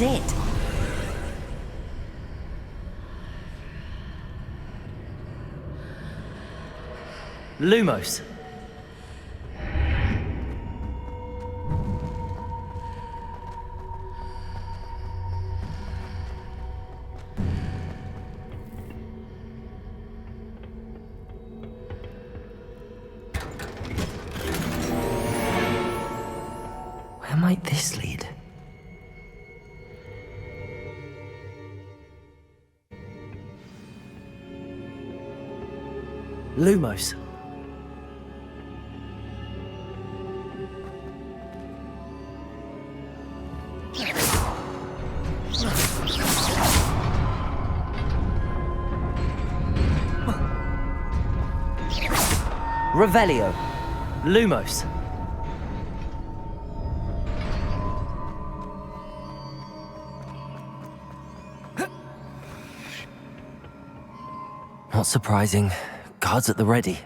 That's it. Lumos. Where might this lead? Lumos. Revelio. Lumos. Not surprising. Guards at the ready.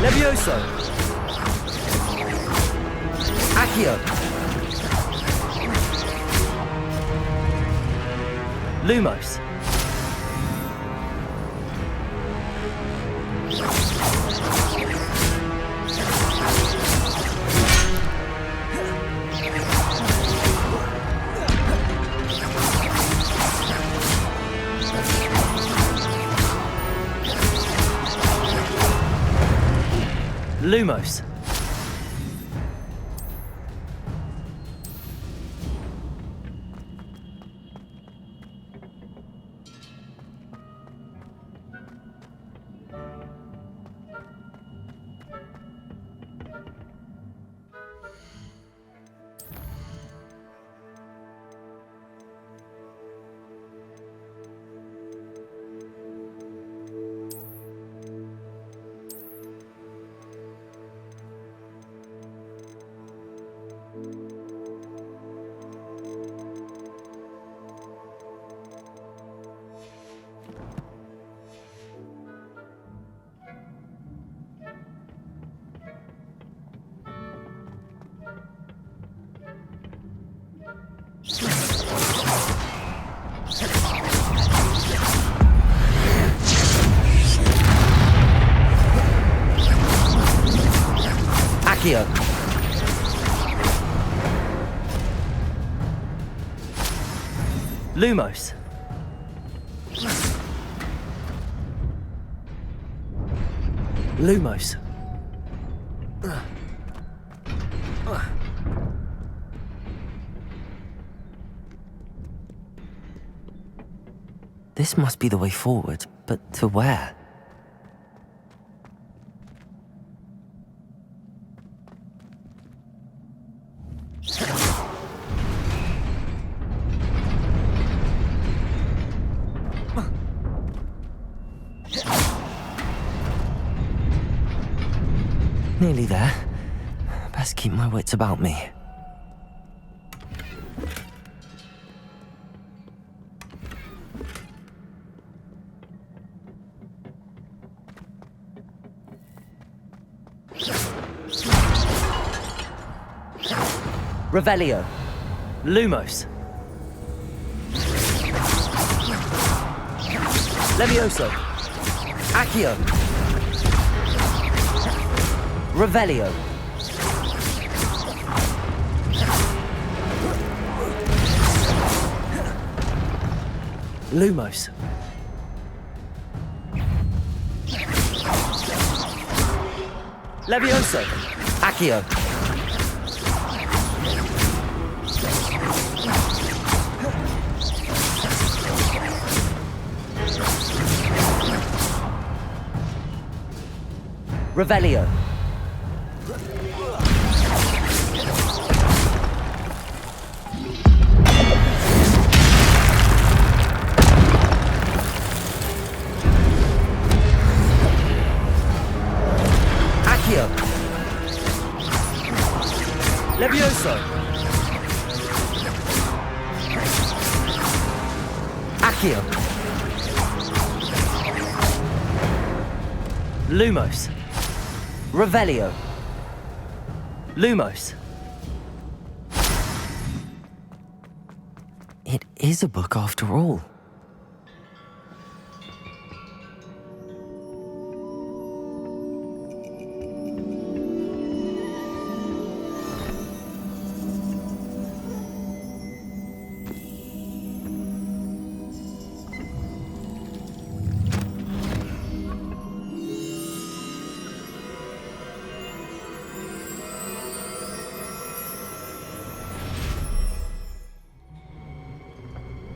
Levioso. Accio. Lumos. Lumos. Accio. Lumos. Lumos. This must be the way forward, but to where? Nearly there. Best keep my wits about me. Revelio. Lumos. Levioso. Accio. Revelio. Lumos. Levioso. Accio. Revelio. Accio. Levioso! Accio! Lumos! Revelio! Lumos! It is a book after all.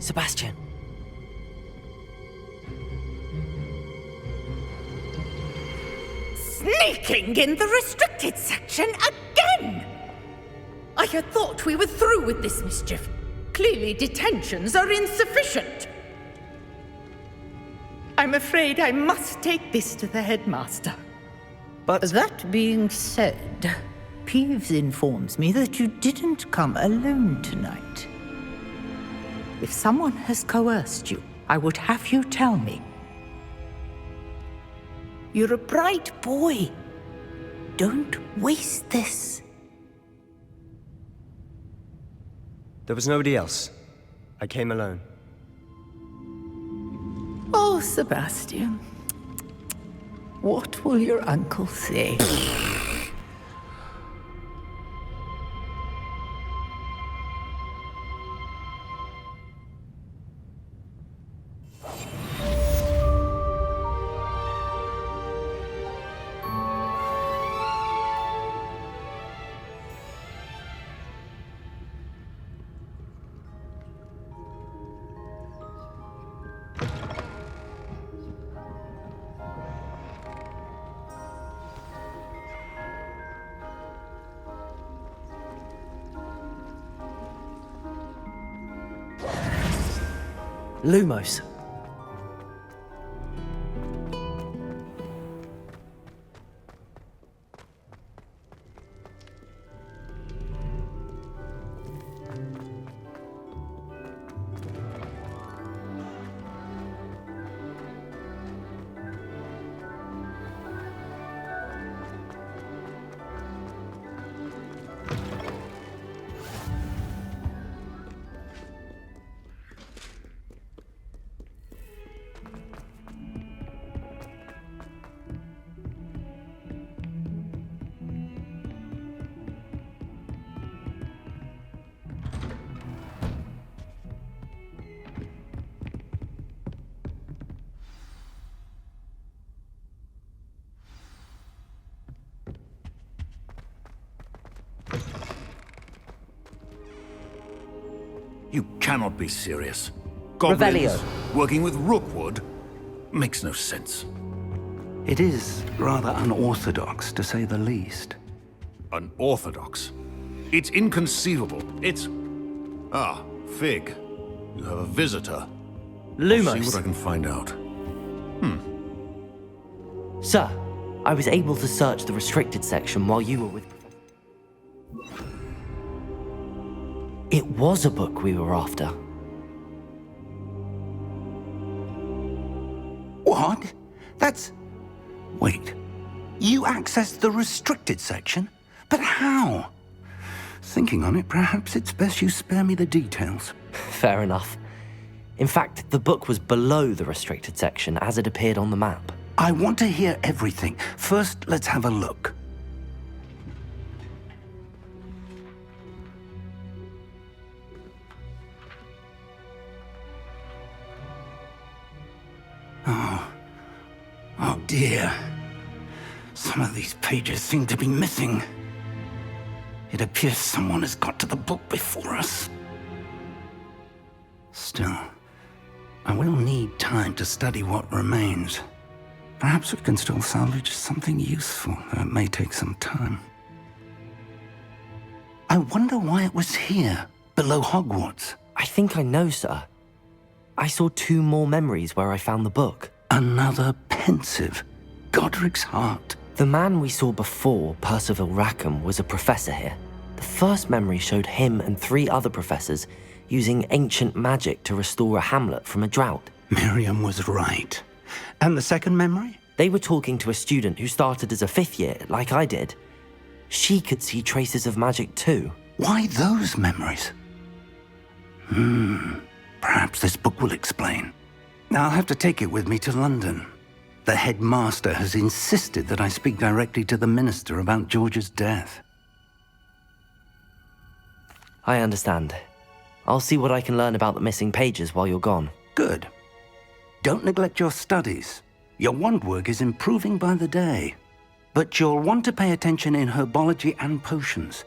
Sebastian. Sneaking in the restricted section again! I had thought we were through with this mischief. Clearly detentions are insufficient. I'm afraid I must take this to the headmaster. But That being said, Peeves informs me that you didn't come alone tonight. If someone has coerced you, I would have you tell me. You're a bright boy. Don't waste this. There was nobody else. I came alone. Oh, Sebastian. What will your uncle say? Lumos! You cannot be serious. Goblins Revelio. working with Rookwood makes no sense. It is rather unorthodox, to say the least. Unorthodox. It's inconceivable. It's... Ah, Fig. You have a visitor. I'll Lumos! see what I can find out. Sir, I was able to search the restricted section while you were with... It was a book we were after. What? That's... Wait. You accessed the restricted section? But how? Thinking on it, perhaps it's best you spare me the details. Fair enough. In fact, the book was below the restricted section as it appeared on the map. I want to hear everything. First, let's have a look. Oh dear. Some of these pages seem to be missing. It appears someone has got to the book before us. Still, I will need time to study what remains. Perhaps we can still salvage something useful, though it may take some time. I wonder why it was here, below Hogwarts. I think I know, sir. I saw 2 more memories where I found the book. Another pensive. Godric's heart. The man we saw before, Percival Rackham, was a professor here. The first memory showed him and 3 other professors using ancient magic to restore a hamlet from a drought. Miriam was right. And the second memory? They were talking to a student who started as a 5th year, like I did. She could see traces of magic too. Why those memories? Perhaps this book will explain. I'll have to take it with me to London. The headmaster has insisted that I speak directly to the minister about George's death. I understand. I'll see what I can learn about the missing pages while you're gone. Good. Don't neglect your studies. Your wand work is improving by the day. But you'll want to pay attention in herbology and potions.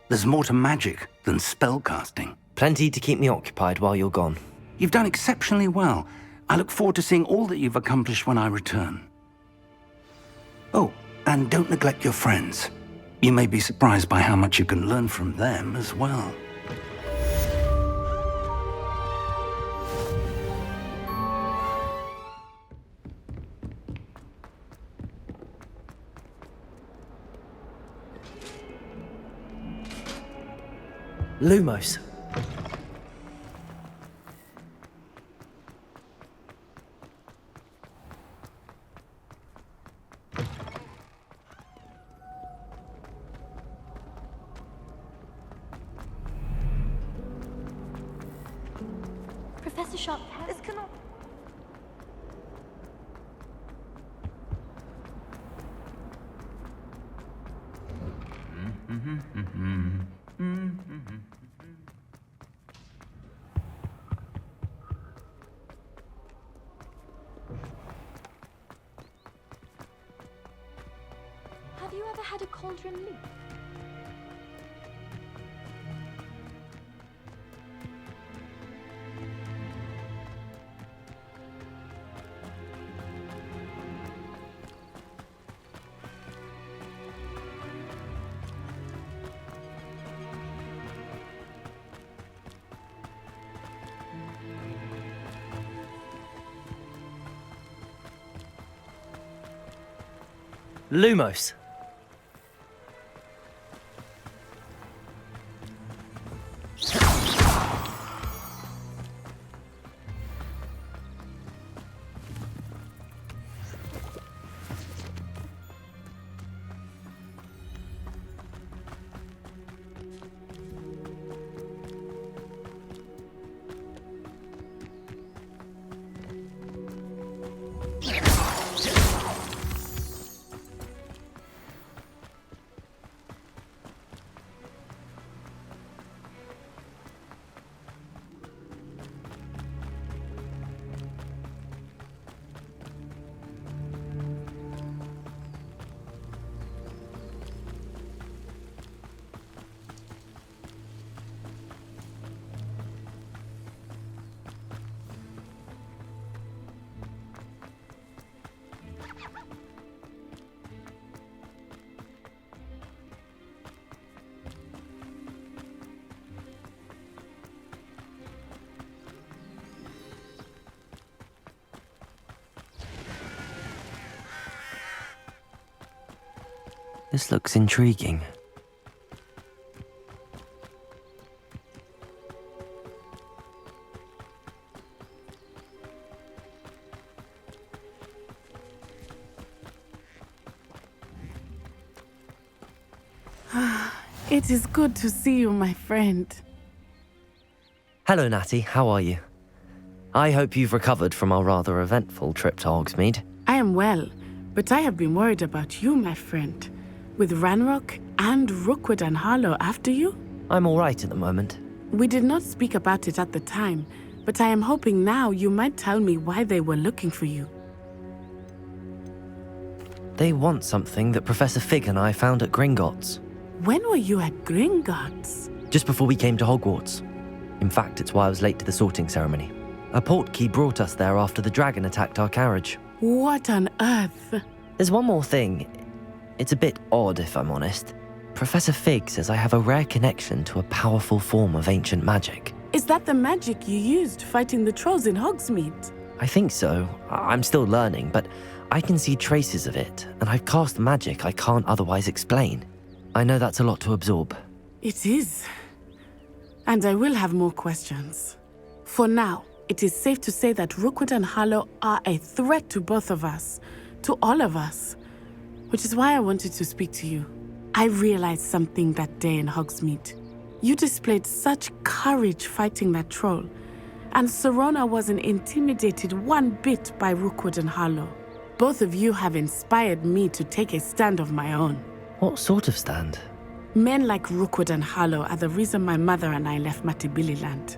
There's more to magic than spellcasting. Plenty to keep me occupied while you're gone. You've done exceptionally well. I look forward to seeing all that you've accomplished when I return. Oh, and don't neglect your friends. You may be surprised by how much you can learn from them as well. Lumos. Professor Sharp, this cannot... Have you ever had a cauldron leak? Lumos. This looks intriguing. It is good to see you, my friend. Hello, Natty. How are you? I hope you've recovered from our rather eventful trip to Hogsmeade. I am well, but I have been worried about you, my friend. With Ranrock and Rookwood and Harlow after you? I'm all right at the moment. We did not speak about it at the time, but I am hoping now you might tell me why they were looking for you. They want something that Professor Fig and I found at Gringotts. When were you at Gringotts? Just before we came to Hogwarts. In fact, it's why I was late to the sorting ceremony. A portkey brought us there after the dragon attacked our carriage. What on earth? There's one more thing. It's a bit odd, if I'm honest. Professor Fig says I have a rare connection to a powerful form of ancient magic. Is that the magic you used fighting the trolls in Hogsmeade? I think so. I'm still learning, but I can see traces of it, and I've cast magic I can't otherwise explain. I know that's a lot to absorb. It is. And I will have more questions. For now, it is safe to say that Rookwood and Harlow are a threat to both of us, to all of us. Which is why I wanted to speak to you. I realized something that day in Hogsmeade. You displayed such courage fighting that troll, and Serona wasn't intimidated one bit by Rookwood and Harlow. Both of you have inspired me to take a stand of my own. What sort of stand? Men like Rookwood and Harlow are the reason my mother and I left Matibili land.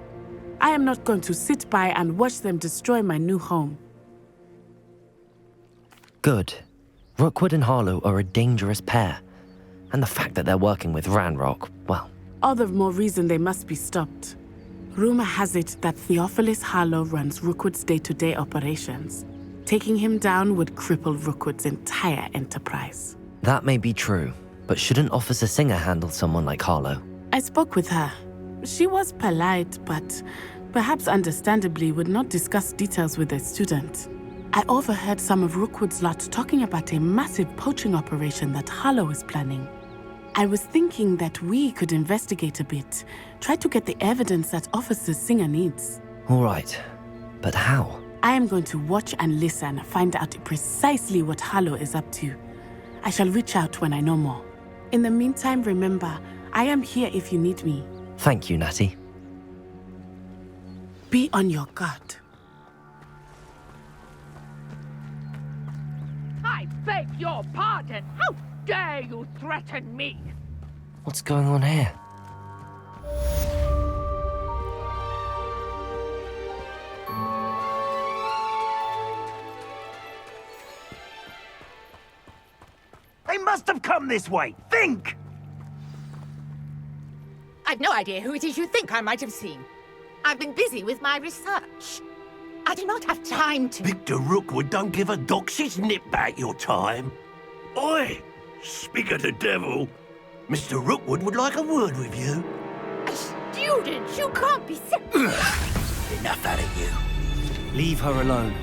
I am not going to sit by and watch them destroy my new home. Good. Rookwood and Harlow are a dangerous pair. And the fact that they're working with Ranrock, well... All the more reason they must be stopped. Rumor has it that Theophilus Harlow runs Rookwood's day-to-day operations. Taking him down would cripple Rookwood's entire enterprise. That may be true, but shouldn't Officer Singer handle someone like Harlow? I spoke with her. She was polite, but perhaps understandably would not discuss details with a student. I overheard some of Rookwood's lot talking about a massive poaching operation that Harlow is planning. I was thinking that we could investigate a bit, try to get the evidence that Officer Singer needs. All right, but how? I am going to watch and listen, find out precisely what Harlow is up to. I shall reach out when I know more. In the meantime, remember, I am here if you need me. Thank you, Natty. Be on your guard. I beg your pardon. How dare you threaten me? What's going on here? They must have come this way. Think! I've no idea who it is you think I might have seen. I've been busy with my research. I do not have time to... Victor Rookwood don't give a doxy's nip back your time. Oi! Speak of the devil. Mr. Rookwood would like a word with you. A student? You can't be serious. Enough out of you. Leave her alone.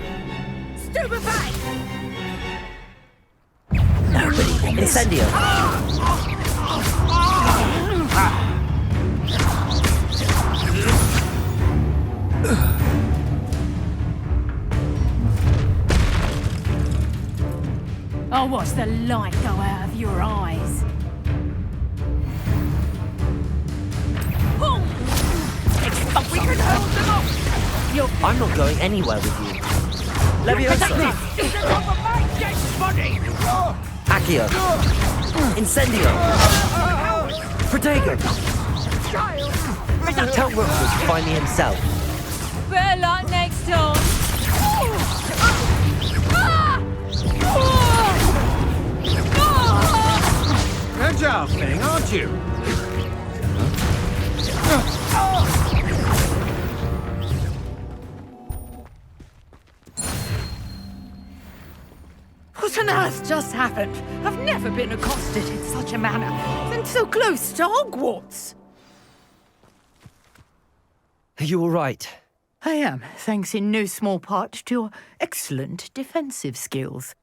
Stupefy! Incendio! I'll watch the light go out of your eyes. We can hold them off! I'm not going anywhere with you. Leviosa! Accio! Incendio! Protego! Tell Rookwood to find me himself. Better luck next time. Good job, Fang, aren't you? What on earth just happened? I've never been accosted in such a manner, and so close to Hogwarts. Are you all right? I am, thanks in no small part to your excellent defensive skills.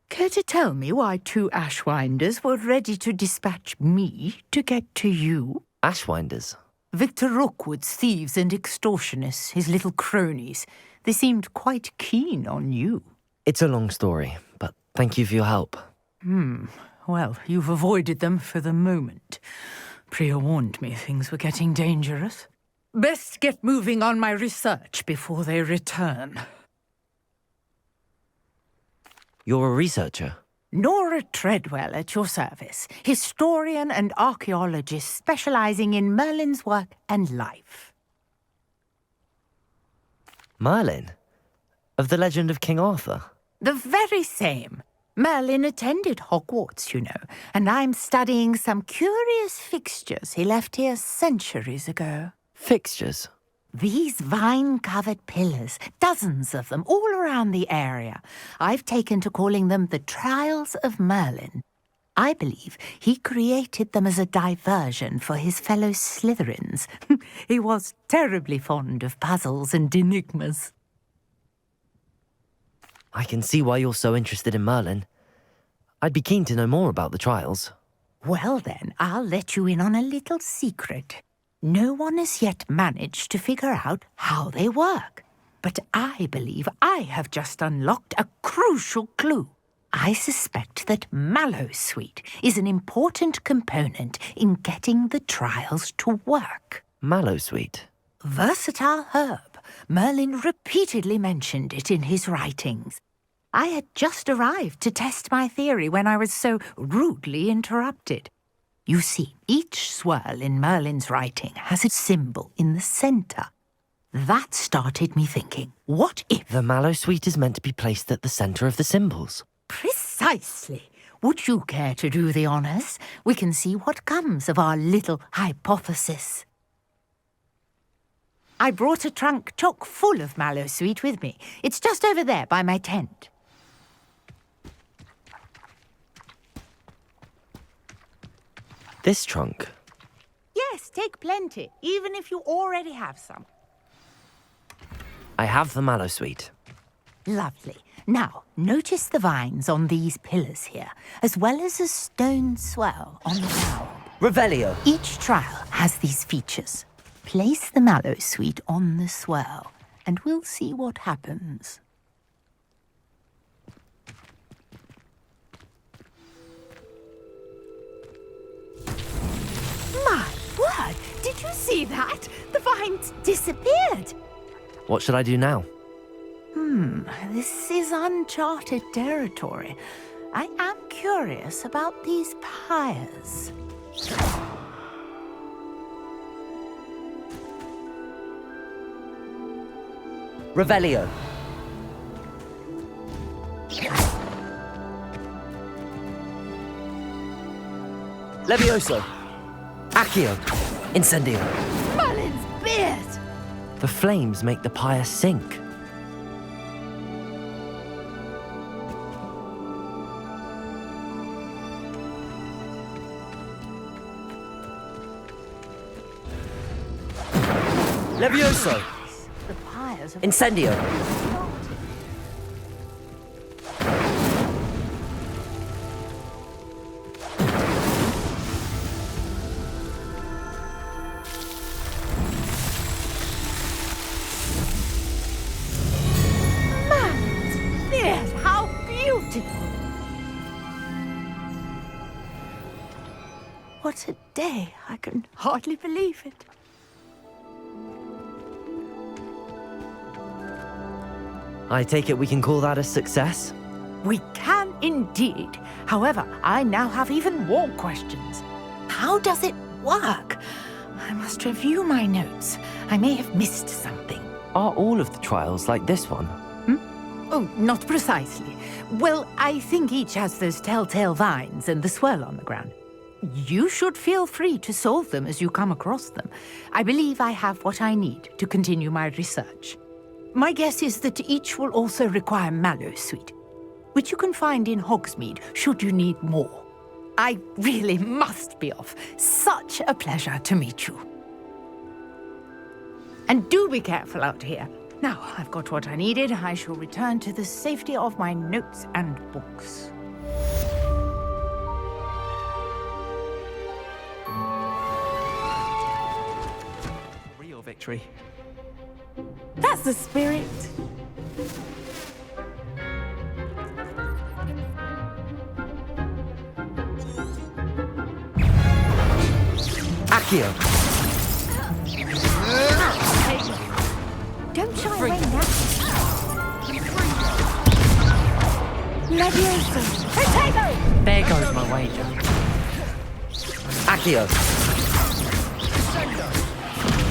Care to tell me why two Ashwinders were ready to dispatch me to get to you? Ashwinders? Victor Rookwood's thieves and extortionists, his little cronies. They seemed quite keen on you. It's a long story, but thank you for your help. Well, you've avoided them for the moment. Priya warned me things were getting dangerous. Best get moving on my research before they return. You're a researcher? Nora Treadwell at your service, historian and archaeologist specializing in Merlin's work and life. Merlin? Of the legend of King Arthur? The very same. Merlin attended Hogwarts, you know, and I'm studying some curious fixtures he left here centuries ago. Fixtures? These vine-covered pillars, dozens of them, all around the area. I've taken to calling them the Trials of Merlin. I believe he created them as a diversion for his fellow Slytherins. He was terribly fond of puzzles and enigmas. I can see why you're so interested in Merlin. I'd be keen to know more about the trials. Well then, I'll let you in on a little secret. No one has yet managed to figure out how they work. But I believe I have just unlocked a crucial clue. I suspect that Mallowsweet is an important component in getting the trials to work. Mallowsweet? Versatile herb. Merlin repeatedly mentioned it in his writings. I had just arrived to test my theory when I was so rudely interrupted. You see, each swirl in Merlin's writing has a symbol in the center. That started me thinking, what if... The Mallowsweet is meant to be placed at the center of the symbols. Precisely. Would you care to do the honors? We can see what comes of our little hypothesis. I brought a trunk chock full of Mallowsweet with me. It's just over there by my tent. This trunk? Yes, take plenty, even if you already have some. I have the Mallowsweet. Lovely. Now, notice the vines on these pillars here, as well as a stone swell on the mound. Revelio. Each trial has these features. Place the Mallowsweet on the swell, and we'll see what happens. My word! Did you see that? The vines disappeared! What should I do now? This is uncharted territory. I am curious about these pyres. Revelio. Levioso. Accio. Incendio. Merlin's beard! The flames make the pyre sink. Levioso. The pyres have... Incendio. Merlin's beard! How beautiful! What a day! I can hardly believe it. I take it we can call that a success? We can indeed. However, I now have even more questions. How does it work? I must review my notes. I may have missed something. Are all of the trials like this one? Oh, not precisely. Well, I think each has those telltale vines and the swirl on the ground. You should feel free to solve them as you come across them. I believe I have what I need to continue my research. My guess is that each will also require Mallowsweet, which you can find in Hogsmeade should you need more. I really must be off. Such a pleasure to meet you. And do be careful out here. Now I've got what I needed, I shall return to the safety of my notes and books. Real victory. That's the spirit. Accio. Don't shy away now. Leviosa. Potato! There goes my wager. Accio.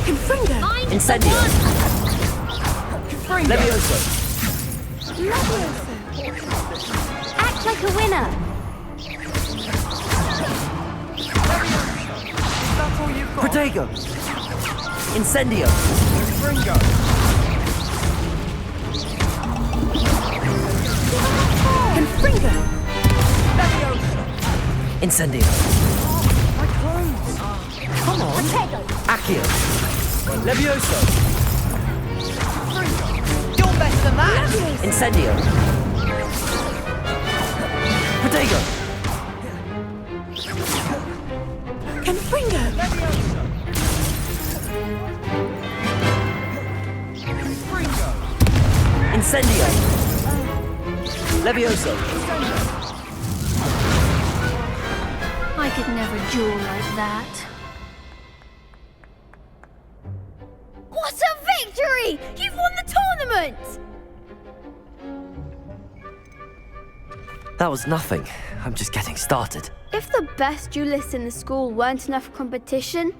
Confringo. Incendio. Levioso. Leviosa. Act like a winner. Protego. Incendio. Confringo. Incendio. Come on. Accio. Levioso. You're better than that. Incendio. Protego. Confringo! Incendio! Levioso! I could never duel like that. What a victory! You've won the tournament! That was nothing. I'm just getting started. If the best duelists in the school weren't enough for competition,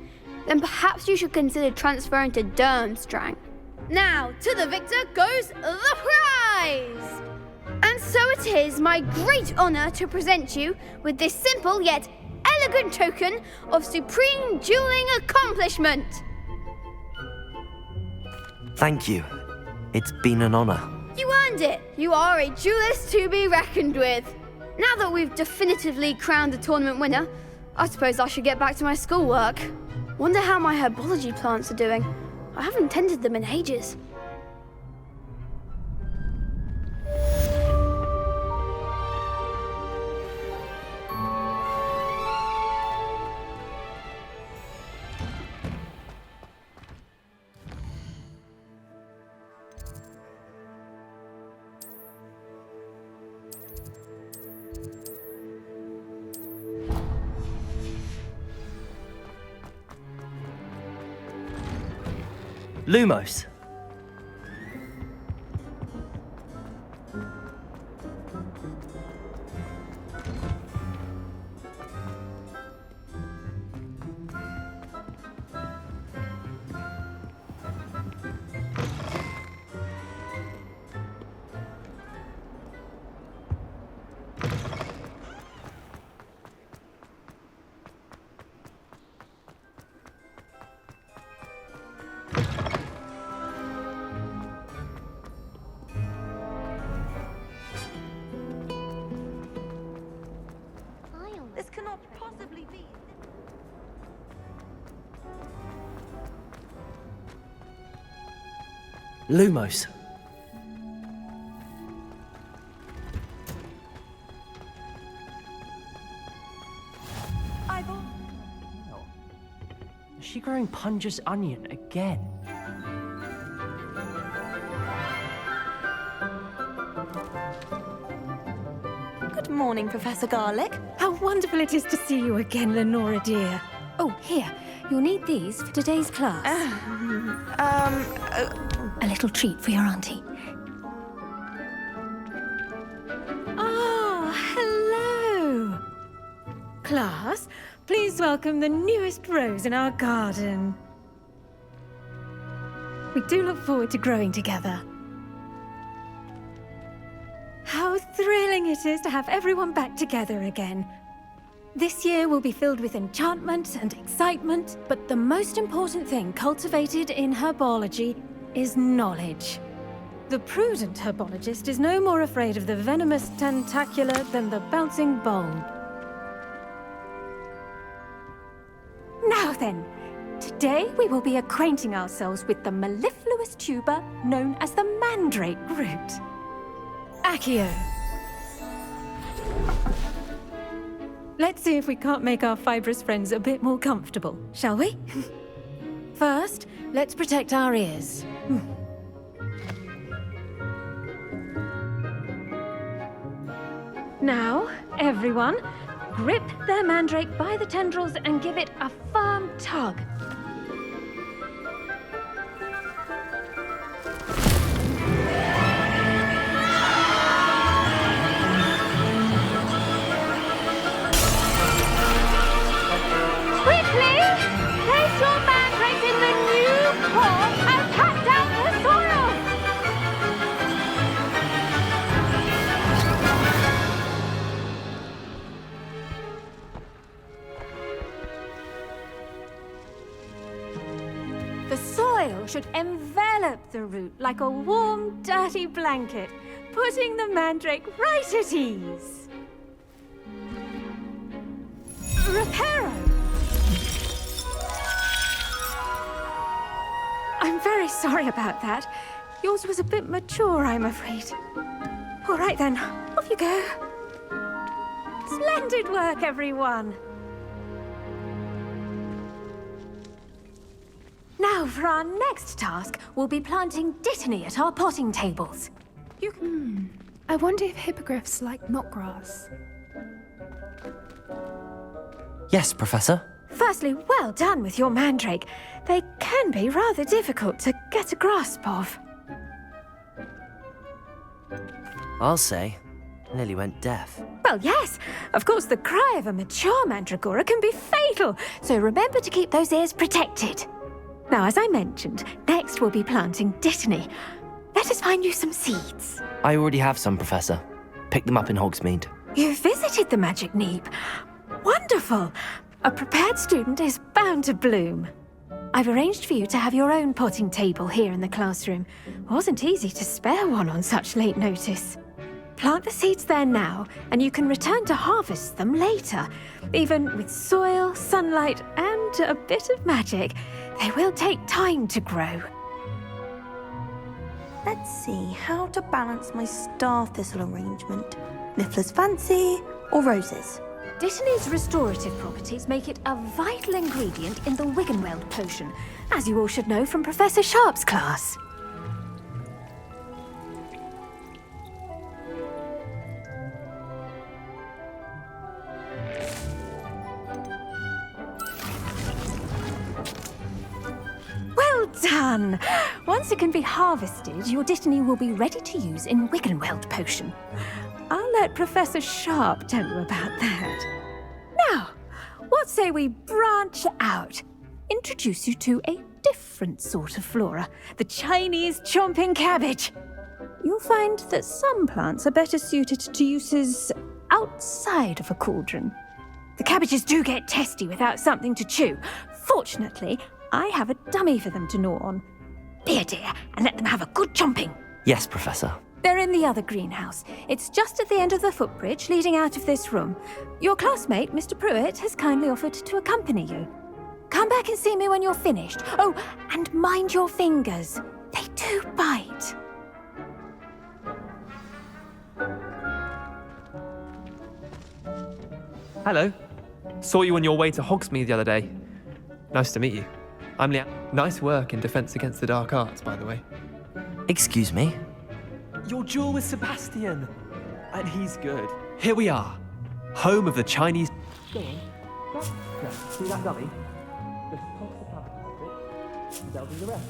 then perhaps you should consider transferring to Durmstrang. Now, to the victor goes the prize! And so it is my great honor to present you with this simple yet elegant token of supreme dueling accomplishment. Thank you. It's been an honor. You earned it. You are a duelist to be reckoned with. Now that we've definitively crowned the tournament winner, I suppose I should get back to my schoolwork. Wonder how my herbology plants are doing. I haven't tended them in ages. Lumos. This cannot possibly be. Lumos. Is she growing Punja's onion again? Good morning, Professor Garlic. How wonderful it is to see you again, Lenora dear. Oh, here. You'll need these for today's class. A little treat for your auntie. Ah, hello. Class, please welcome the newest rose in our garden. We do look forward to growing together. How thrilling it is to have everyone back together again. This year will be filled with enchantment and excitement, but the most important thing cultivated in herbology is knowledge. The prudent herbologist is no more afraid of the venomous tentacula than the bouncing bulb. Now then, today we will be acquainting ourselves with the mellifluous tuber known as the mandrake root. Accio. Let's see if we can't make our fibrous friends a bit more comfortable, shall we? First, let's protect our ears. Now, everyone, grip their mandrake by the tendrils and give it a firm tug. Quickly! Place your mandrake in the new pot and cut down the soil! The soil should envelop the root like a warm, dirty blanket, putting the mandrake right at ease. Reparo! I'm very sorry about that. Yours was a bit mature, I'm afraid. All right then, off you go. Splendid work, everyone. Now, for our next task, we'll be planting dittany at our potting tables. I wonder if hippogriffs like knot grass. Yes, Professor. Firstly, well done with your mandrake. They can be rather difficult to get a grasp of. I'll say. Nearly went deaf. Well, yes. Of course, the cry of a mature mandragora can be fatal, so remember to keep those ears protected. Now, as I mentioned, next we'll be planting dittany. Let us find you some seeds. I already have some, Professor. Picked them up in Hogsmeade. You visited the Magic Neep. Wonderful. A prepared student is bound to bloom. I've arranged for you to have your own potting table here in the classroom. Wasn't easy to spare one on such late notice. Plant the seeds there now, and you can return to harvest them later. Even with soil, sunlight, and a bit of magic, they will take time to grow. Let's see how to balance my star thistle arrangement. Niffler's fancy or roses? Dittany's restorative properties make it a vital ingredient in the Wiggenweld potion, as you all should know from Professor Sharp's class. Well done! Once it can be harvested, your dittany will be ready to use in Wiggenweld potion. I'll let Professor Sharp tell you about that. Now, what say we branch out? Introduce you to a different sort of flora, the Chinese chomping cabbage. You'll find that some plants are better suited to uses outside of a cauldron. The cabbages do get testy without something to chew. Fortunately, I have a dummy for them to gnaw on. Be a dear and let them have a good chomping. Yes, Professor. They're in the other greenhouse. It's just at the end of the footbridge leading out of this room. Your classmate, Mr. Pruitt, has kindly offered to accompany you. Come back and see me when you're finished. Oh, and mind your fingers. They do bite. Hello. Saw you on your way to Hogsmeade the other day. Nice to meet you. I'm Liam. Nice work in Defense Against the Dark Arts, by the way. Excuse me? Your duel with Sebastian. And he's good. Here we are. Home of the Chinese... Go on. Yeah, see that dummy? Just toss the plastic and they'll do the rest.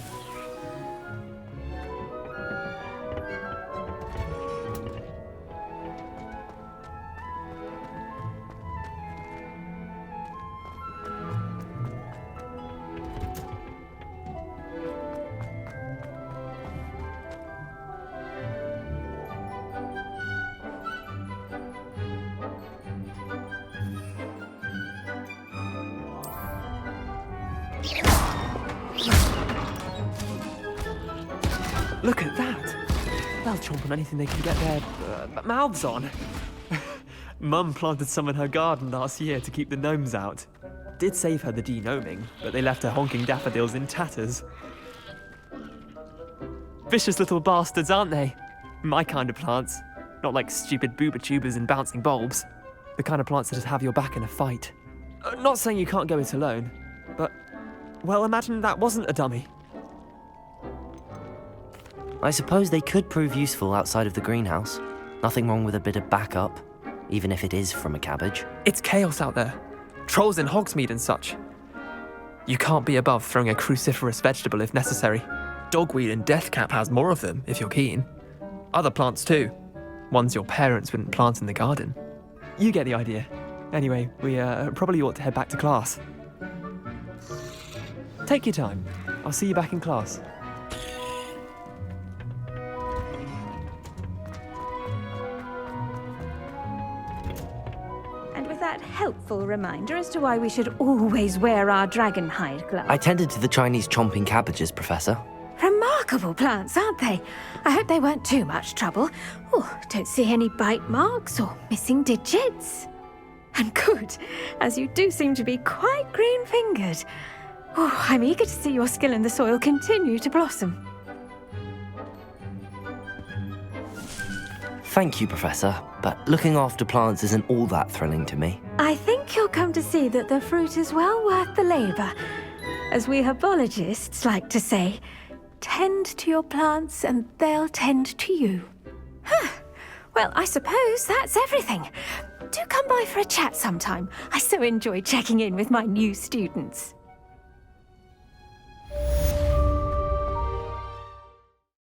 Look at that! They'll chomp on anything they can get their mouths on. Mum planted some in her garden last year to keep the gnomes out. Did save her the de-gnoming, but they left her honking daffodils in tatters. Vicious little bastards, aren't they? My kind of plants. Not like stupid booba tubers and bouncing bulbs. The kind of plants that just have your back in a fight. Not saying you can't go it alone, but, well, imagine that wasn't a dummy. I suppose they could prove useful outside of the greenhouse. Nothing wrong with a bit of backup, even if it is from a cabbage. It's chaos out there. Trolls in Hogsmeade and such. You can't be above throwing a cruciferous vegetable if necessary. Dogweed and deathcap has more of them, if you're keen. Other plants too. Ones your parents wouldn't plant in the garden. You get the idea. Anyway, we probably ought to head back to class. Take your time. I'll see you back in class. That helpful reminder as to why we should always wear our dragon hide gloves. I tended to the Chinese chomping cabbages, Professor. Remarkable plants, aren't they? I hope they weren't too much trouble. Oh, don't see any bite marks or missing digits. And good, as you do seem to be quite green-fingered. Oh, I'm eager to see your skill in the soil continue to blossom. Thank you, Professor, but looking after plants isn't all that thrilling to me. I think you'll come to see that the fruit is well worth the labour. As we herbologists like to say, tend to your plants and they'll tend to you. Huh. Well, I suppose that's everything. Do come by for a chat sometime. I so enjoy checking in with my new students.